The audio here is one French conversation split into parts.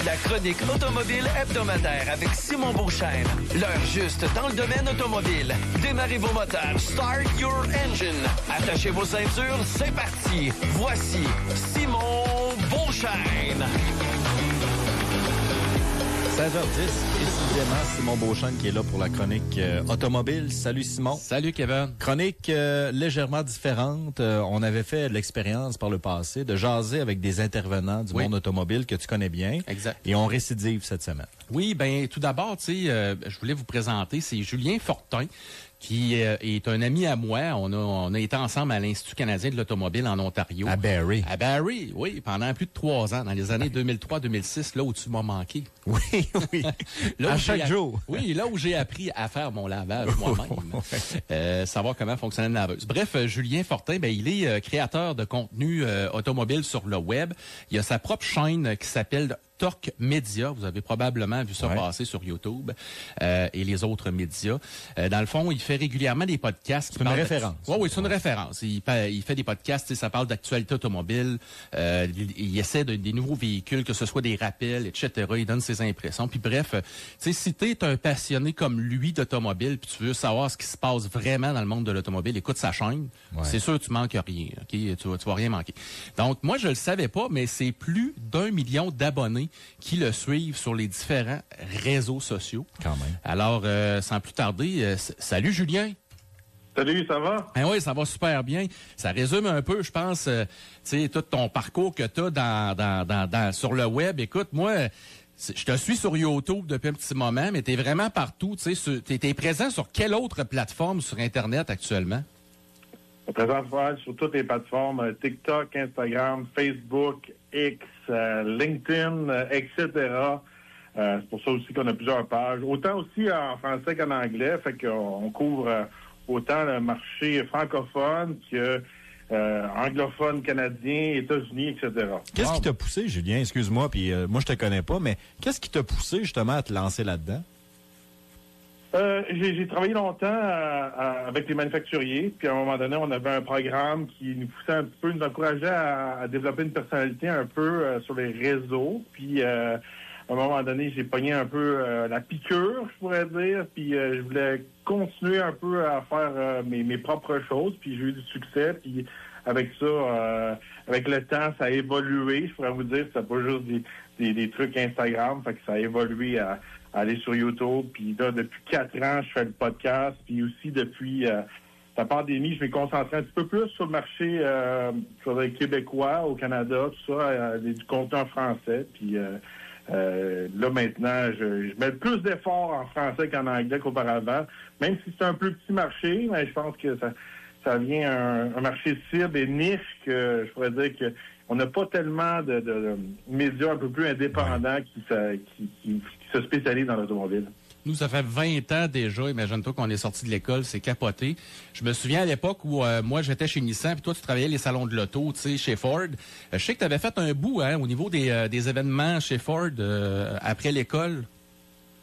La chronique automobile hebdomadaire avec Simon Beauchesne. L'heure juste dans le domaine automobile. Démarrez vos moteurs. Start your engine. Attachez vos ceintures. C'est parti. Voici Simon Beauchesne. 16h10, précisément, Simon Beauchesne qui est là pour la chronique automobile. Salut Simon. Salut Kevin. Chronique légèrement différente. On avait fait l'expérience par le passé de jaser avec des intervenants du monde automobile que tu connais bien. Exact. Et on récidive cette semaine. Oui, ben tout d'abord, tu sais, je voulais vous présenter, c'est Julien Fortin, qui est un ami à moi. On a été ensemble à l'Institut canadien de l'automobile en Ontario. À Barrie. À Barrie, oui, pendant plus de 3 ans, dans les années 2003-2006, là où tu m'as manqué. Oui, oui. Là à chaque jour. Oui, là où j'ai appris à faire mon lavage moi-même. Savoir comment fonctionnait une laveuse. Bref, Julien Fortin, ben il est créateur de contenu automobile sur le web. Il a sa propre chaîne qui s'appelle Torque Média. Vous avez probablement vu ça passer sur YouTube et les autres médias. Dans le fond, il fait régulièrement des podcasts. C'est une référence. Oui, c'est une référence. Il fait des podcasts, ça parle d'actualité automobile. Il essaie des nouveaux véhicules, que ce soit des rappels, etc. Il donne ses impressions. Puis bref, si tu es un passionné comme lui d'automobile, puis tu veux savoir ce qui se passe vraiment dans le monde de l'automobile, écoute sa chaîne. Ouais. C'est sûr, tu manques rien. Okay? Tu vas rien manquer. Donc, moi, je le savais pas, mais c'est plus d'1 million d'abonnés qui le suivent sur les différents réseaux sociaux. Quand même. Alors, sans plus tarder, salut Julien. Salut, ça va? Ben oui, ça va super bien. Ça résume un peu, je pense, tu sais, tout ton parcours que tu as sur le web. Écoute, moi, je te suis sur YouTube depuis un petit moment, mais tu es vraiment partout. Tu sais, t'es présent sur quelle autre plateforme sur Internet actuellement? Présent sur toutes les plateformes, TikTok, Instagram, Facebook, X, LinkedIn, etc. C'est pour ça aussi qu'on a plusieurs pages. Autant aussi en français qu'en anglais, fait qu'on couvre autant le marché francophone que anglophone, canadien, États-Unis, etc. Qu'est-ce qui t'a poussé, Julien? Excuse-moi, puis moi je te connais pas, mais qu'est-ce qui t'a poussé justement à te lancer là-dedans? J'ai travaillé longtemps avec les manufacturiers, puis à un moment donné, on avait un programme qui nous poussait un petit peu, nous encourageait à développer une personnalité un peu sur les réseaux. Puis à un moment donné, j'ai pogné un peu la piqûre, je pourrais dire, puis je voulais continuer un peu à faire mes propres choses, puis j'ai eu du succès, puis avec ça, avec le temps, ça a évolué, je pourrais vous dire, c'est pas juste des trucs Instagram, fait que ça a évolué à aller sur YouTube. Puis là, depuis 4 ans, je fais le podcast. Puis aussi, depuis la pandémie, je vais concentrer un petit peu plus sur le marché québécois, au Canada, tout ça, du contenu en français. Puis là, maintenant, je mets plus d'efforts en français qu'en anglais qu'auparavant. Même si c'est un plus petit marché, mais je pense que ça vient un marché cible et niche que je pourrais dire que on n'a pas tellement de médias un peu plus indépendants qui se spécialisent dans l'automobile. Nous, ça fait 20 ans déjà. Imagine-toi qu'on est sorti de l'école, c'est capoté. Je me souviens à l'époque où moi, j'étais chez Nissan, puis toi, tu travaillais les salons de l'auto, tu sais, chez Ford. Je sais que tu avais fait un bout au niveau des événements chez Ford après l'école.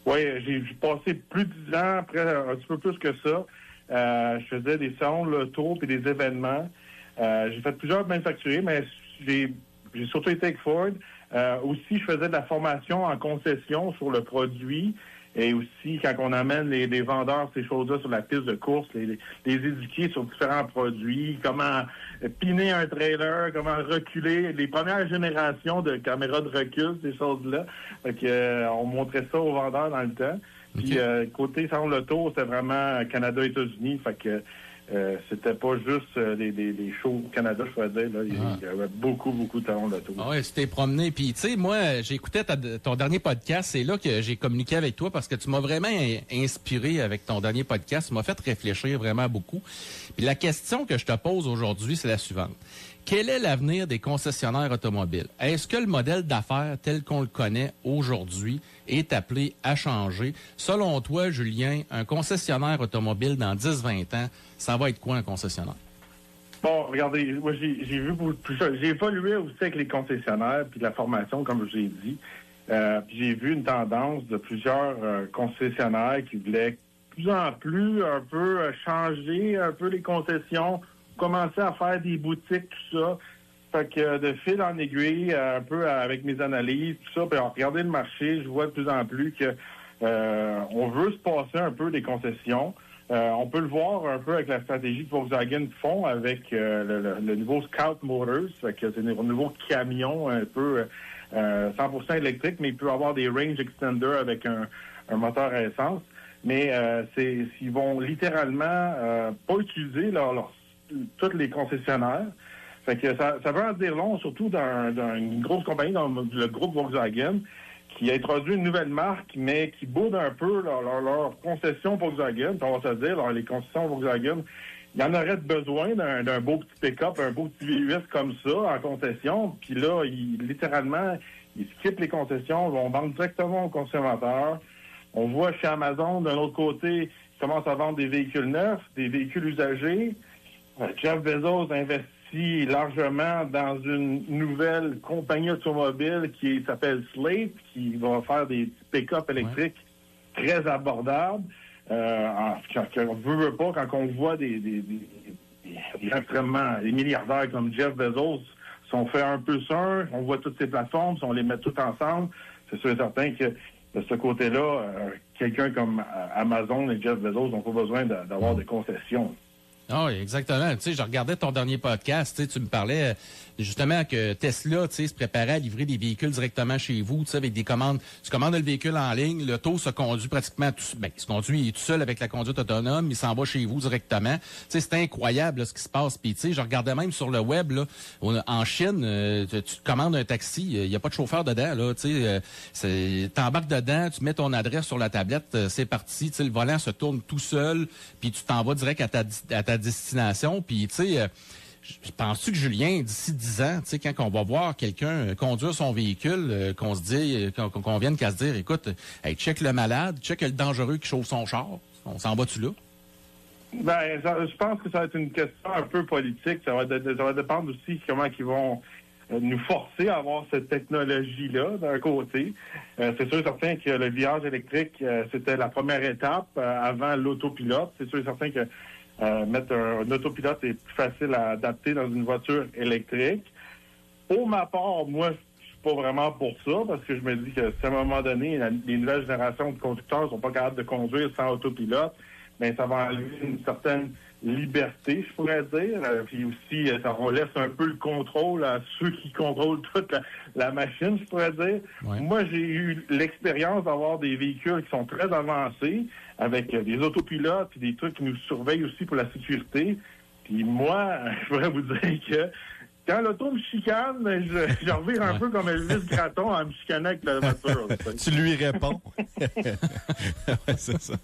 Oui, j'ai passé plus de 10 ans, après un petit peu plus que ça. Je faisais des salons de l'auto puis des événements. J'ai fait plusieurs manufacturiers, mais j'ai surtout été avec Ford. Aussi, je faisais de la formation en concession sur le produit. Et aussi, quand on amène les vendeurs, ces choses-là sur la piste de course, les éduquer sur différents produits, comment piner un trailer, comment reculer, les premières générations de caméras de recul, ces choses-là. Fait que, on montrait ça aux vendeurs dans le temps. Puis, côté salon de l'auto, c'était vraiment Canada-États-Unis. Fait que c'était pas juste les shows au Canada, je pourrais dire. Là. Il y avait beaucoup de salons de l'auto. Ah ouais, tu t'es promené. Puis, tu sais, moi, j'écoutais ton dernier podcast. C'est là que j'ai communiqué avec toi parce que tu m'as vraiment inspiré avec ton dernier podcast. Tu m'as fait réfléchir vraiment beaucoup. Puis la question que je te pose aujourd'hui, c'est la suivante. Quel est l'avenir des concessionnaires automobiles? Est-ce que le modèle d'affaires tel qu'on le connaît aujourd'hui est appelé à changer? Selon toi, Julien, un concessionnaire automobile dans 10-20 ans, ça va être quoi un concessionnaire? Bon, regardez, moi j'ai évolué aussi avec les concessionnaires puis la formation, comme je vous ai dit. Puis j'ai vu une tendance de plusieurs concessionnaires qui voulaient de plus en plus un peu changer un peu les concessions, commencer à faire des boutiques, tout ça. Fait que de fil en aiguille, un peu avec mes analyses, tout ça, puis en regardant le marché, je vois de plus en plus que on veut se passer un peu des concessions. On peut le voir un peu avec la stratégie que Volkswagen font avec le nouveau Scout Motors. Fait que c'est un nouveau camion un peu 100% électrique, mais il peut avoir des range extenders avec un moteur à essence. Mais ils vont littéralement pas utiliser tous les concessionnaires. Fait que ça veut en dire long, surtout dans une grosse compagnie, dans le groupe Volkswagen, qui a introduit une nouvelle marque, mais qui boude un peu leur concession Volkswagen. Puis on va se dire, les concessions Volkswagen, il y en aurait besoin d'un beau petit pick-up, un beau petit V8 comme ça en concession. Puis là, littéralement, ils skippent les concessions, vont vendre directement aux consommateurs. On voit chez Amazon, d'un autre côté, ils commencent à vendre des véhicules neufs, des véhicules usagés. Jeff Bezos investit largement dans une nouvelle compagnie automobile qui s'appelle Slate, qui va faire des pick-up électriques très abordables. Quand on veut pas, quand on voit des milliardaires comme Jeff Bezos sont fait un peu ça, on voit toutes ces plateformes, si on les met toutes ensemble, c'est sûr et certain que de ce côté-là, quelqu'un comme Amazon et Jeff Bezos n'ont pas besoin d'avoir des concessions. Ah oui, exactement. Tu sais, je regardais ton dernier podcast, tu me parlais justement que Tesla, se préparait à livrer des véhicules directement chez vous, avec des commandes. Tu commandes le véhicule en ligne, l'auto se conduit pratiquement il se conduit tout seul avec la conduite autonome, il s'en va chez vous directement. C'est incroyable là, ce qui se passe. Puis je regardais même sur le web là, en Chine, tu commandes un taxi, il n'y a pas de chauffeur dedans là, t'embarques dedans, tu mets ton adresse sur la tablette, c'est parti, le volant se tourne tout seul, puis tu t'en vas direct à ta destination. Puis penses-tu que Julien, d'ici 10 ans, quand on va voir quelqu'un conduire son véhicule, qu'on se dit, qu'on vienne qu'à se dire, écoute, hey, check le malade, check le dangereux qui chauffe son char, on s'en va-tu là? Ben, je pense que ça va être une question un peu politique. Ça va dépendre aussi comment ils vont nous forcer à avoir cette technologie-là, d'un côté. C'est sûr et certain que le virage électrique, c'était la première étape avant l'autopilote. C'est sûr et certain que mettre un autopilote est plus facile à adapter dans une voiture électrique. Pour ma part, moi, je suis pas vraiment pour ça, parce que je me dis que si à un moment donné, les nouvelles générations de conducteurs sont pas capables de conduire sans autopilote, bien, ça va enlever une certaine liberté, je pourrais dire. Puis aussi, on laisse un peu le contrôle à ceux qui contrôlent toute la machine, je pourrais dire. Ouais. Moi, j'ai eu l'expérience d'avoir des véhicules qui sont très avancés, avec des autopilotes et des trucs qui nous surveillent aussi pour la sécurité. Puis moi, je pourrais vous dire que quand l'auto me chicane, je revire un peu comme Elvis Gratton en me chicanant avec la voiture. Tu lui réponds. Ouais, c'est ça.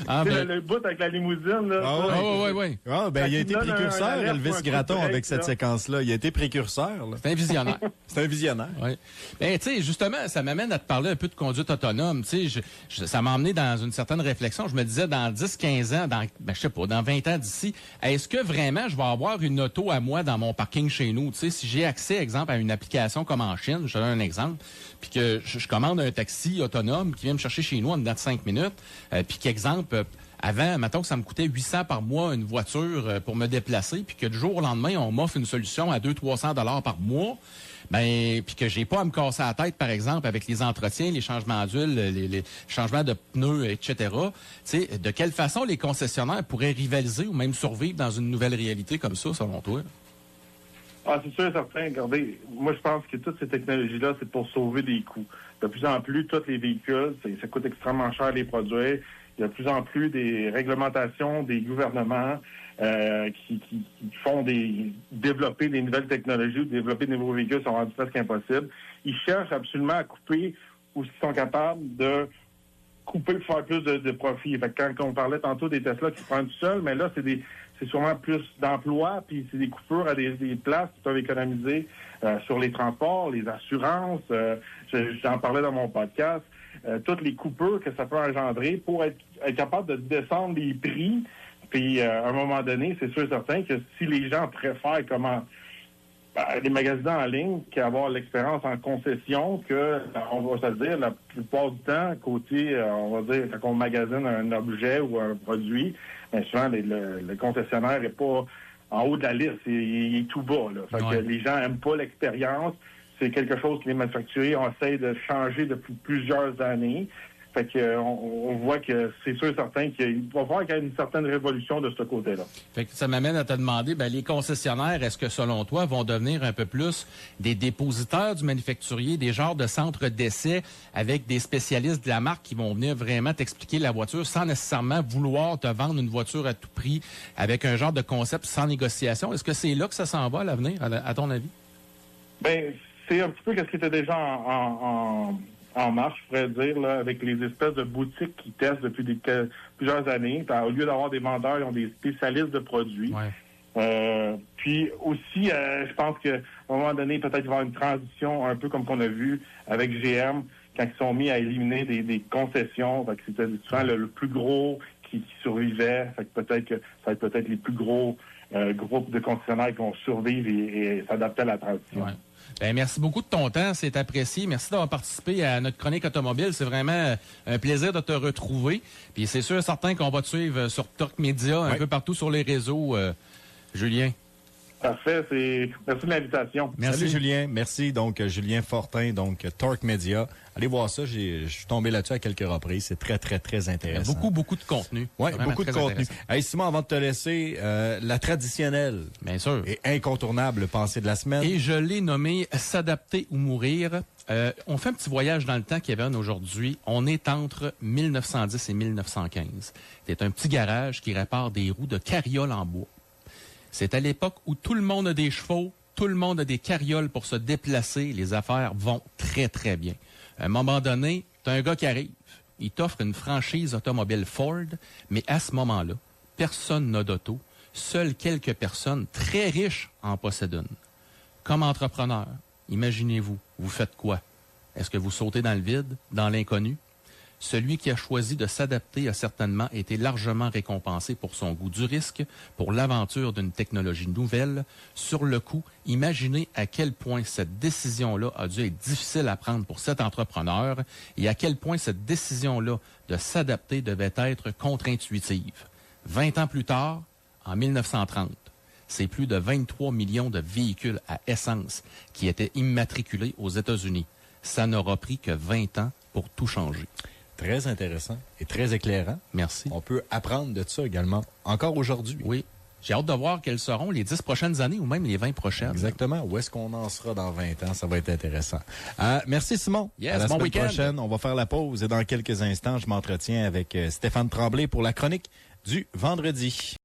Le bout avec la limousine. Là, oui. Ah, ben, il a été précurseur, Elvis Gratton, avec cette séquence-là. Il a été précurseur. Là. C'est un visionnaire. C'est un visionnaire. Oui. Ben, tu sais, justement, ça m'amène à te parler un peu de conduite autonome. Tu sais, ça m'a emmené dans une certaine réflexion. Je me disais, dans 10-15 ans, je sais pas, dans 20 ans d'ici, est-ce que vraiment je vais avoir une auto à moi dans mon parking chez nous? Tu sais, si j'ai accès, exemple, à une application comme en Chine, je te donne un exemple, puis que je commande un taxi autonome qui vient me chercher chez nous en dedans de 5 minutes, puis qu'exemple, avant, mettons que ça me coûtait 800 par mois une voiture pour me déplacer, puis que du jour au lendemain, on m'offre une solution à 200-300 $ par mois, ben, puis que j'ai pas à me casser la tête, par exemple, avec les entretiens, les changements d'huile, les changements de pneus, etc. Tu sais, de quelle façon les concessionnaires pourraient rivaliser ou même survivre dans une nouvelle réalité comme ça, selon toi? Ah, c'est sûr et certain. Regardez, moi, je pense que toutes ces technologies-là, c'est pour sauver des coûts. De plus en plus, tous les véhicules, ça coûte extrêmement cher à les produire. Il y a de plus en plus des réglementations des gouvernements qui font développer des nouvelles technologies ou développer des nouveaux véhicules sont rendus presque impossibles. Ils cherchent absolument à couper ou s'ils sont capables de couper pour faire plus de profit. Fait que quand on parlait tantôt des Tesla qui se prennent tout seuls, mais là, c'est sûrement plus d'emplois, puis c'est des coupures à des places qui peuvent économiser sur les transports, les assurances. J'en parlais dans mon podcast. Toutes les coupures que ça peut engendrer pour être capable de descendre les prix. Puis, à un moment donné, c'est sûr et certain que si les gens préfèrent Les magasins en ligne qui avoir l'expérience en concession que, on va se le dire, la plupart du temps, côté, on va dire, quand on magasine un objet ou un produit, bien souvent, le concessionnaire n'est pas en haut de la liste, il est tout bas. Là. Fait que les gens n'aiment pas l'expérience. C'est quelque chose que les manufacturiers essaient de changer depuis plusieurs années. Fait que on voit que c'est sûr et certain qu'il va falloir qu'il y ait une certaine révolution de ce côté-là. Fait que ça m'amène à te demander, les concessionnaires, est-ce que selon toi, vont devenir un peu plus des dépositaires du manufacturier, des genres de centres d'essai avec des spécialistes de la marque qui vont venir vraiment t'expliquer la voiture sans nécessairement vouloir te vendre une voiture à tout prix avec un genre de concept sans négociation? Est-ce que c'est là que ça s'en va à l'avenir, à ton avis? Bien, c'est un petit peu ce qui était déjà en marche, je pourrais dire, là, avec les espèces de boutiques qui testent depuis plusieurs années. Au lieu d'avoir des vendeurs, ils ont des spécialistes de produits. Ouais. Puis aussi, je pense qu'à un moment donné, peut-être il va y avoir une transition, un peu comme qu'on a vu avec GM, quand ils sont mis à éliminer des concessions. Fait que c'était souvent le plus gros qui survivait. Fait que peut-être que ça va être peut-être les plus gros groupes de concessionnaires qui vont survivre et s'adapter à la transition. Ouais. Ben, merci beaucoup de ton temps, c'est apprécié. Merci d'avoir participé à notre chronique automobile. C'est vraiment un plaisir de te retrouver. Puis c'est sûr et certain qu'on va te suivre sur Torque Media, un peu partout sur les réseaux, Julien. Parfait, merci de l'invitation. Merci Julien, merci. Donc Julien Fortin, donc Torque Media. Allez voir ça, je suis tombé là-dessus à quelques reprises. C'est très, très, très intéressant. Beaucoup de contenu. Oui, beaucoup de contenu. Hey, Simon, avant de te laisser, la traditionnelle et incontournable pensée de la semaine. Et je l'ai nommé « S'adapter ou mourir ». On fait un petit voyage dans le temps, Kevin, aujourd'hui. On est entre 1910 et 1915. C'est un petit garage qui répare des roues de carrioles en bois. C'est à l'époque où tout le monde a des chevaux, tout le monde a des carrioles pour se déplacer. Les affaires vont très, très bien. À un moment donné, t'as un gars qui arrive. Il t'offre une franchise automobile Ford, mais à ce moment-là, personne n'a d'auto. Seules quelques personnes très riches en possèdent une. Comme entrepreneur, imaginez-vous, vous faites quoi? Est-ce que vous sautez dans le vide, dans l'inconnu? Celui qui a choisi de s'adapter a certainement été largement récompensé pour son goût du risque, pour l'aventure d'une technologie nouvelle. Sur le coup, imaginez à quel point cette décision-là a dû être difficile à prendre pour cet entrepreneur et à quel point cette décision-là de s'adapter devait être contre-intuitive. 20 ans plus tard, en 1930, c'est plus de 23 millions de véhicules à essence qui étaient immatriculés aux États-Unis. Ça n'aura pris que 20 ans pour tout changer. Très intéressant et très éclairant. Merci. On peut apprendre de ça également, encore aujourd'hui. Oui. J'ai hâte de voir quelles seront les 10 prochaines années ou même les 20 prochaines. Exactement. Où est-ce qu'on en sera dans 20 ans? Ça va être intéressant. Merci, Simon. Yes, à la bon semaine week-end. prochaine, on va faire la pause et dans quelques instants, je m'entretiens avec Stéphane Tremblay pour la chronique du vendredi.